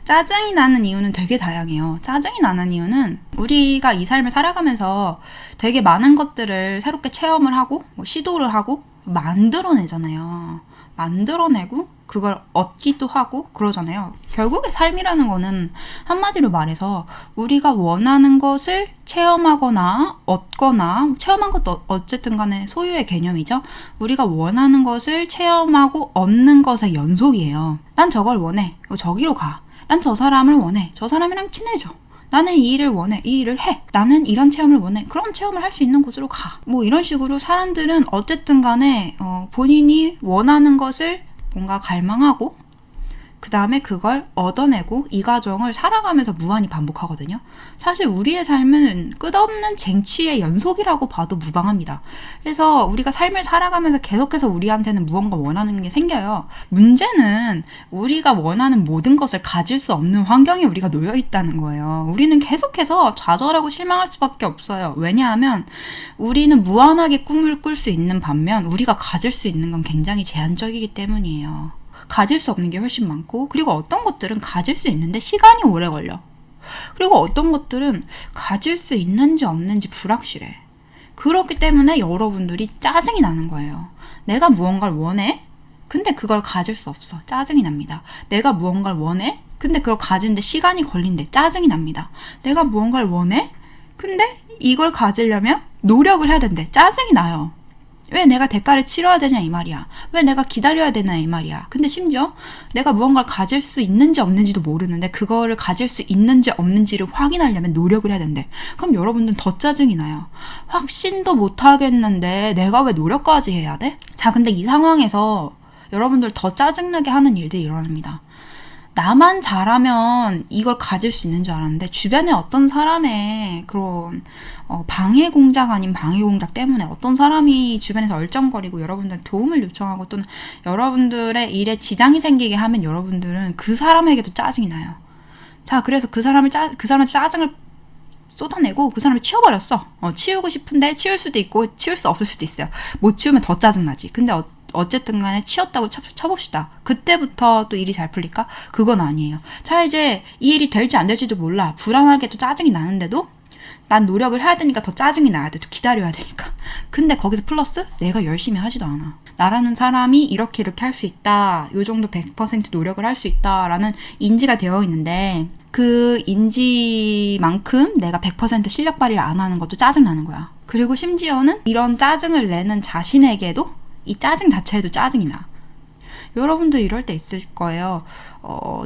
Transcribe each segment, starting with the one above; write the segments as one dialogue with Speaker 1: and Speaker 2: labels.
Speaker 1: 짜증이 나는 이유는 되게 다양해요. 짜증이 나는 이유는 우리가 이 삶을 살아가면서 되게 많은 것들을 새롭게 체험을 하고 뭐 시도를 하고 만들어내잖아요. 만들어내고 그걸 얻기도 하고 그러잖아요. 결국에 삶이라는 거는 한마디로 말해서 우리가 원하는 것을 체험하거나 얻거나, 체험한 것도 어쨌든 간에 소유의 개념이죠. 우리가 원하는 것을 체험하고 얻는 것의 연속이에요. 난 저걸 원해. 저기로 가. 난 저 사람을 원해. 저 사람이랑 친해져. 나는 이 일을 원해. 이 일을 해. 나는 이런 체험을 원해. 그런 체험을 할 수 있는 곳으로 가. 뭐 이런 식으로 사람들은 어쨌든 간에 본인이 원하는 것을 뭔가 갈망하고 그 다음에 그걸 얻어내고 이 과정을 살아가면서 무한히 반복하거든요. 사실 우리의 삶은 끝없는 쟁취의 연속이라고 봐도 무방합니다. 그래서 우리가 삶을 살아가면서 계속해서 우리한테는 무언가 원하는 게 생겨요. 문제는 우리가 원하는 모든 것을 가질 수 없는 환경에 우리가 놓여 있다는 거예요. 우리는 계속해서 좌절하고 실망할 수밖에 없어요. 왜냐하면 우리는 무한하게 꿈을 꿀 수 있는 반면 우리가 가질 수 있는 건 굉장히 제한적이기 때문이에요. 가질 수 없는 게 훨씬 많고, 그리고 어떤 것들은 가질 수 있는데 시간이 오래 걸려. 그리고 어떤 것들은 가질 수 있는지 없는지 불확실해. 그렇기 때문에 여러분들이 짜증이 나는 거예요. 내가 무언가를 원해? 근데 그걸 가질 수 없어. 짜증이 납니다. 내가 무언가를 원해? 근데 그걸 가지는데 시간이 걸린대. 짜증이 납니다. 내가 무언가를 원해? 근데 이걸 가지려면 노력을 해야 된대. 짜증이 나요. 왜 내가 대가를 치러야 되냐 이 말이야. 왜 내가 기다려야 되나 이 말이야. 근데 심지어 내가 무언가를 가질 수 있는지 없는지도 모르는데 그거를 가질 수 있는지 없는지를 확인하려면 노력을 해야 된대. 그럼 여러분들은 더 짜증이 나요. 확신도 못 하겠는데 내가 왜 노력까지 해야 돼? 자, 근데 이 상황에서 여러분들 더 짜증나게 하는 일들이 일어납니다. 나만 잘하면 이걸 가질 수 있는 줄 알았는데 주변에 어떤 사람의 그런 방해 공작 아닌 방해 공작 때문에 어떤 사람이 주변에서 얼쩡거리고 여러분들 도움을 요청하고 또는 여러분들의 일에 지장이 생기게 하면 여러분들은 그 사람에게도 짜증이 나요. 자, 그래서 그 사람한테 짜증을 쏟아내고 그 사람을 치워버렸어. 치우고 싶은데 치울 수도 있고 치울 수 없을 수도 있어요. 못 치우면 더 짜증나지. 근데 어쨌든 간에 치웠다고 쳐봅시다. 그때부터 또 일이 잘 풀릴까? 그건 아니에요. 자, 이제 이 일이 될지 안 될지도 몰라. 불안하게 또 짜증이 나는데도 난 노력을 해야 되니까 더 짜증이 나야 돼. 또 기다려야 되니까. 근데 거기서 플러스 내가 열심히 하지도 않아. 나라는 사람이 이렇게 할 수 있다. 요 정도 100% 노력을 할 수 있다라는 인지가 되어 있는데 그 인지만큼 내가 100% 실력 발휘를 안 하는 것도 짜증나는 거야. 그리고 심지어는 이런 짜증을 내는 자신에게도 이 짜증 자체에도 짜증이 나. 여러분도 이럴 때 있을 거예요.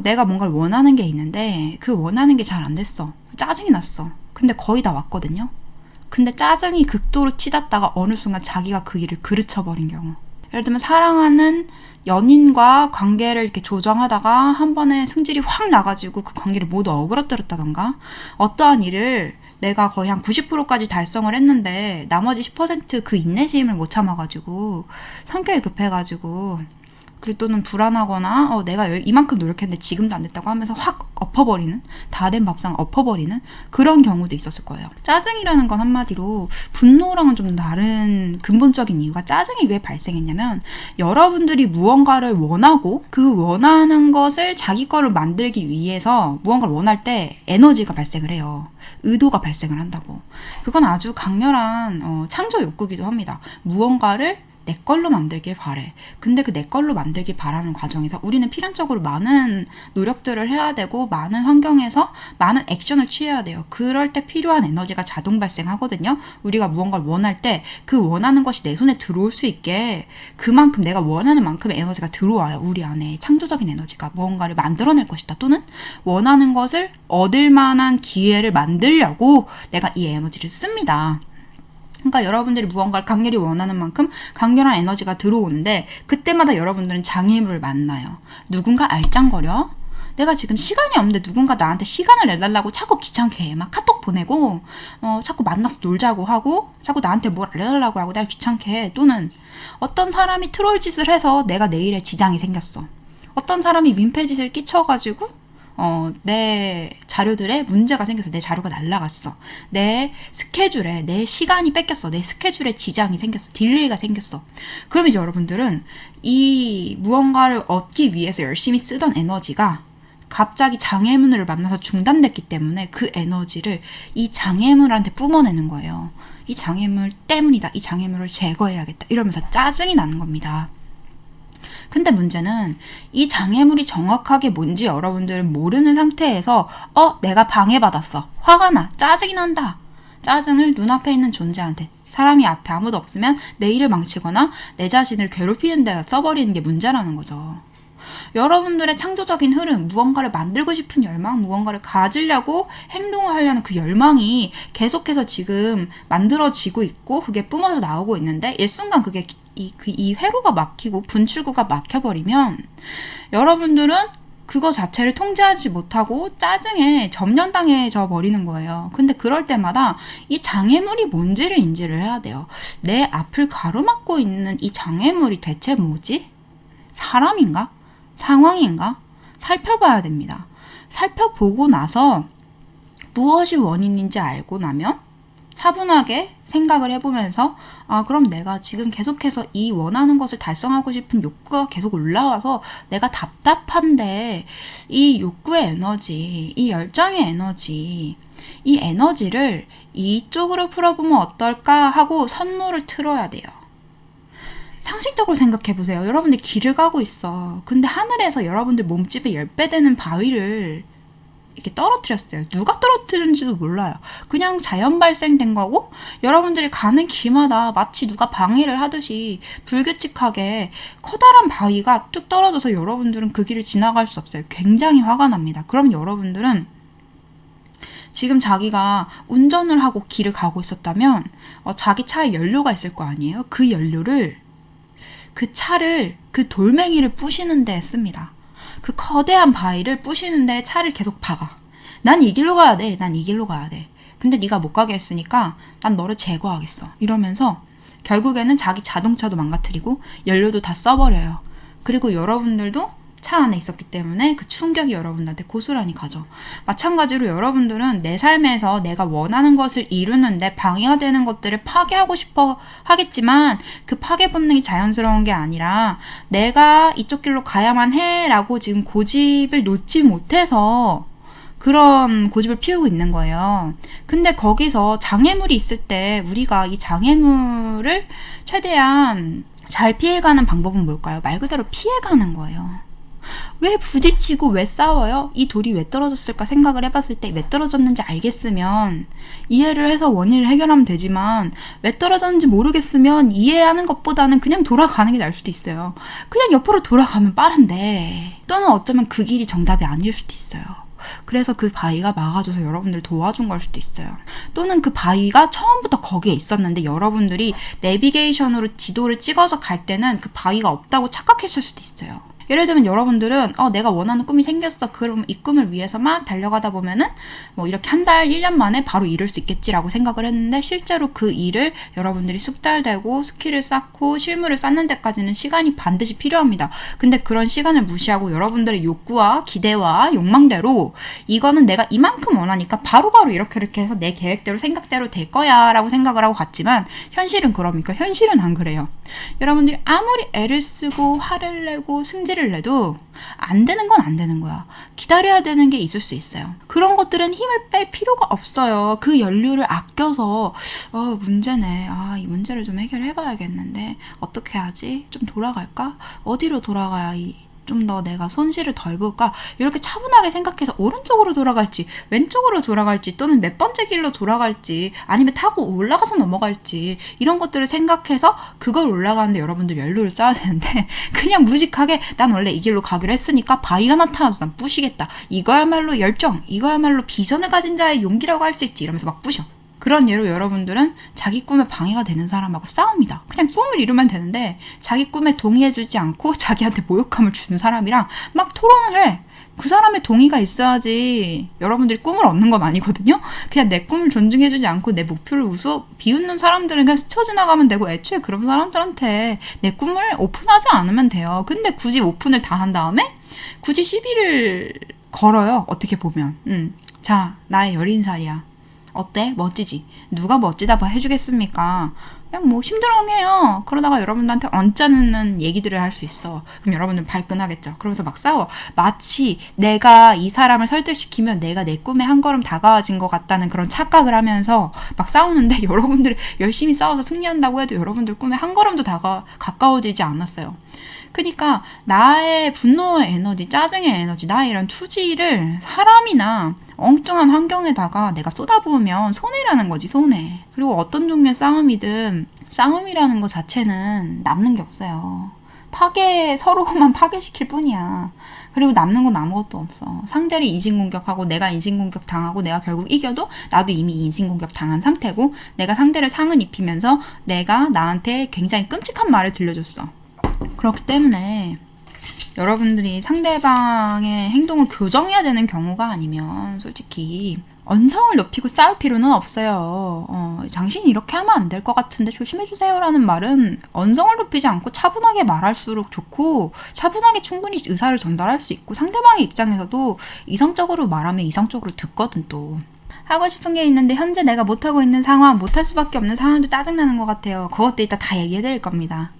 Speaker 1: 내가 뭔가를 원하는 게 있는데 그 원하는 게 잘 안 됐어. 짜증이 났어. 근데 거의 다 왔거든요. 근데 짜증이 극도로 치닫다가 어느 순간 자기가 그 일을 그르쳐버린 경우. 예를 들면 사랑하는 연인과 관계를 이렇게 조정하다가 한 번에 승질이 확 나가지고 그 관계를 모두 어그러뜨렸다던가, 어떠한 일을 내가 거의 한 90%까지 달성을 했는데 나머지 10% 그 인내심을 못 참아가지고 성격이 급해가지고, 그리고 또는 불안하거나 내가 이만큼 노력했는데 지금도 안 됐다고 하면서 확 엎어버리는, 다 된 밥상 엎어버리는 그런 경우도 있었을 거예요. 짜증이라는 건 한마디로 분노랑은 좀 다른 근본적인 이유가, 짜증이 왜 발생했냐면 여러분들이 무언가를 원하고 그 원하는 것을 자기 거를 만들기 위해서 무언가를 원할 때 에너지가 발생을 해요. 의도가 발생을 한다고. 그건 아주 강렬한 창조 욕구기도 합니다. 무언가를 내 걸로 만들길 바래. 근데 그 내 걸로 만들길 바라는 과정에서 우리는 필연적으로 많은 노력들을 해야 되고 많은 환경에서 많은 액션을 취해야 돼요. 그럴 때 필요한 에너지가 자동 발생하거든요. 우리가 무언가를 원할 때 그 원하는 것이 내 손에 들어올 수 있게 그만큼 내가 원하는 만큼의 에너지가 들어와요. 우리 안에 창조적인 에너지가 무언가를 만들어낼 것이다. 또는 원하는 것을 얻을 만한 기회를 만들려고 내가 이 에너지를 씁니다. 그러니까 여러분들이 무언가를 강렬히 원하는 만큼 강렬한 에너지가 들어오는데 그때마다 여러분들은 장애물을 만나요. 누군가 알짱거려. 내가 지금 시간이 없는데 누군가 나한테 시간을 내달라고 자꾸 귀찮게 해. 막 카톡 보내고 자꾸 만나서 놀자고 하고 자꾸 나한테 뭘 알려달라고 하고 날 귀찮게 해. 또는 어떤 사람이 트롤 짓을 해서 내가 내일에 지장이 생겼어. 어떤 사람이 민폐짓을 끼쳐가지고 내 자료들에 문제가 생겨서 내 자료가 날라갔어. 내 스케줄에 내 시간이 뺏겼어. 내 스케줄에 지장이 생겼어. 딜레이가 생겼어. 그럼 이제 여러분들은 이 무언가를 얻기 위해서 열심히 쓰던 에너지가 갑자기 장애물을 만나서 중단됐기 때문에 그 에너지를 이 장애물한테 뿜어내는 거예요. 이 장애물 때문이다. 이 장애물을 제거해야겠다. 이러면서 짜증이 나는 겁니다. 근데 문제는 이 장애물이 정확하게 뭔지 여러분들은 모르는 상태에서 내가 방해받았어. 화가 나. 짜증이 난다. 짜증을 눈앞에 있는 존재한테, 사람이 앞에 아무도 없으면 내 일을 망치거나 내 자신을 괴롭히는 데다 써버리는 게 문제라는 거죠. 여러분들의 창조적인 흐름, 무언가를 만들고 싶은 열망, 무언가를 가지려고 행동을 하려는 그 열망이 계속해서 지금 만들어지고 있고 그게 뿜어져 나오고 있는데 일순간 그게 이 회로가 막히고 분출구가 막혀버리면 여러분들은 그거 자체를 통제하지 못하고 짜증에 점령당해져 버리는 거예요. 근데 그럴 때마다 이 장애물이 뭔지를 인지를 해야 돼요. 내 앞을 가로막고 있는 이 장애물이 대체 뭐지? 사람인가? 상황인가? 살펴봐야 됩니다. 살펴보고 나서 무엇이 원인인지 알고 나면 차분하게 생각을 해보면서 그럼 내가 지금 계속해서 이 원하는 것을 달성하고 싶은 욕구가 계속 올라와서 내가 답답한데 이 욕구의 에너지, 이 열정의 에너지, 이 에너지를 이쪽으로 풀어보면 어떨까 하고 선로를 틀어야 돼요. 상식적으로 생각해보세요. 여러분들 길을 가고 있어. 근데 하늘에서 여러분들 몸집의 10배 되는 바위를 이렇게 떨어뜨렸어요. 누가 떨어뜨렸는지도 몰라요. 그냥 자연 발생된 거고 여러분들이 가는 길마다 마치 누가 방해를 하듯이 불규칙하게 커다란 바위가 뚝 떨어져서 여러분들은 그 길을 지나갈 수 없어요. 굉장히 화가 납니다. 그럼 여러분들은 지금 자기가 운전을 하고 길을 가고 있었다면 자기 차에 연료가 있을 거 아니에요? 그 연료를 그 차를 그 돌멩이를 부시는 데 씁니다. 그 거대한 바위를 부시는데 차를 계속 박아. 난 이 길로 가야 돼. 난 이 길로 가야 돼. 근데 네가 못 가게 했으니까 난 너를 제거하겠어. 이러면서 결국에는 자기 자동차도 망가뜨리고 연료도 다 써버려요. 그리고 여러분들도 차 안에 있었기 때문에 그 충격이 여러분들한테 고스란히 가죠. 마찬가지로 여러분들은 내 삶에서 내가 원하는 것을 이루는데 방해가 되는 것들을 파괴하고 싶어 하겠지만 그 파괴 본능이 자연스러운 게 아니라 내가 이쪽 길로 가야만 해 라고 지금 고집을 놓지 못해서 그런 고집을 피우고 있는 거예요. 근데 거기서 장애물이 있을 때 우리가 이 장애물을 최대한 잘 피해가는 방법은 뭘까요? 말 그대로 피해가는 거예요. 왜 부딪히고 왜 싸워요? 이 돌이 왜 떨어졌을까 생각을 해봤을 때 왜 떨어졌는지 알겠으면 이해를 해서 원인을 해결하면 되지만 왜 떨어졌는지 모르겠으면 이해하는 것보다는 그냥 돌아가는 게 나을 수도 있어요. 그냥 옆으로 돌아가면 빠른데 또는 어쩌면 그 길이 정답이 아닐 수도 있어요. 그래서 그 바위가 막아줘서 여러분들 도와준 걸 수도 있어요. 또는 그 바위가 처음부터 거기에 있었는데 여러분들이 내비게이션으로 지도를 찍어서 갈 때는 그 바위가 없다고 착각했을 수도 있어요. 예를 들면 여러분들은 내가 원하는 꿈이 생겼어. 그럼 이 꿈을 위해서 막 달려가다 보면은 뭐 이렇게 한 달, 1년 만에 바로 이룰 수 있겠지라고 생각을 했는데 실제로 그 일을 여러분들이 숙달되고 스킬을 쌓고 실물을 쌓는 데까지는 시간이 반드시 필요합니다. 근데 그런 시간을 무시하고 여러분들의 욕구와 기대와 욕망대로 이거는 내가 이만큼 원하니까 바로바로 이렇게 해서 내 계획대로 생각대로 될 거야 라고 생각을 하고 갔지만 현실은 그럽니까? 현실은 안 그래요. 여러분들이 아무리 애를 쓰고 화를 내고 승질을 내도 안 되는 건 안 되는 거야. 기다려야 되는 게 있을 수 있어요. 그런 것들은 힘을 뺄 필요가 없어요. 그 연료를 아껴서 문제네. 이 문제를 좀 해결해 봐야겠는데 어떻게 하지? 좀 돌아갈까? 어디로 돌아가야 좀 더 내가 손실을 덜 볼까? 이렇게 차분하게 생각해서 오른쪽으로 돌아갈지 왼쪽으로 돌아갈지 또는 몇 번째 길로 돌아갈지 아니면 타고 올라가서 넘어갈지 이런 것들을 생각해서 그걸 올라가는데 여러분들 연료를 써야 되는데 그냥 무식하게 난 원래 이 길로 가기로 했으니까 바위가 나타나서 난 부시겠다. 이거야말로 열정, 이거야말로 비전을 가진 자의 용기라고 할 수 있지 이러면서 막 부셔. 그런 예로 여러분들은 자기 꿈에 방해가 되는 사람하고 싸웁니다. 그냥 꿈을 이루면 되는데 자기 꿈에 동의해주지 않고 자기한테 모욕감을 주는 사람이랑 막 토론을 해. 그 사람의 동의가 있어야지 여러분들이 꿈을 얻는 건 아니거든요. 그냥 내 꿈을 존중해주지 않고 내 목표를 비웃는 사람들은 그냥 스쳐 지나가면 되고 애초에 그런 사람들한테 내 꿈을 오픈하지 않으면 돼요. 근데 굳이 오픈을 다 한 다음에 굳이 시비를 걸어요. 어떻게 보면 자, 나의 10살이야. 어때? 멋지지? 누가 멋지다 해주겠습니까? 그냥 뭐 심드렁해요. 그러다가 여러분들한테 언짢은 얘기들을 할 수 있어. 그럼 여러분들 발끈하겠죠. 그러면서 막 싸워. 마치 내가 이 사람을 설득시키면 내가 내 꿈에 한 걸음 다가와진 것 같다는 그런 착각을 하면서 막 싸우는데 여러분들이 열심히 싸워서 승리한다고 해도 여러분들 꿈에 한 걸음도 가까워지지 않았어요. 그러니까 나의 분노의 에너지, 짜증의 에너지, 나의 이런 투지를 사람이나 엉뚱한 환경에다가 내가 쏟아부으면 손해라는 거지, 손해. 그리고 어떤 종류의 싸움이든 싸움이라는 것 자체는 남는 게 없어요. 서로만 파괴시킬 뿐이야. 그리고 남는 건 아무것도 없어. 상대를 인신공격하고 내가 인신공격 당하고 내가 결국 이겨도 나도 이미 인신공격 당한 상태고 내가 상대를 상을 입히면서 내가 나한테 굉장히 끔찍한 말을 들려줬어. 그렇기 때문에 여러분들이 상대방의 행동을 교정해야 되는 경우가 아니면 솔직히 언성을 높이고 싸울 필요는 없어요. 당신이 이렇게 하면 안 될 것 같은데 조심해주세요 라는 말은 언성을 높이지 않고 차분하게 말할수록 좋고 차분하게 충분히 의사를 전달할 수 있고 상대방의 입장에서도 이성적으로 말하면 이성적으로 듣거든 또. 하고 싶은 게 있는데 현재 내가 못하고 있는 상황, 못할 수밖에 없는 상황도 짜증나는 것 같아요. 그것도 이따 다 얘기해드릴 겁니다.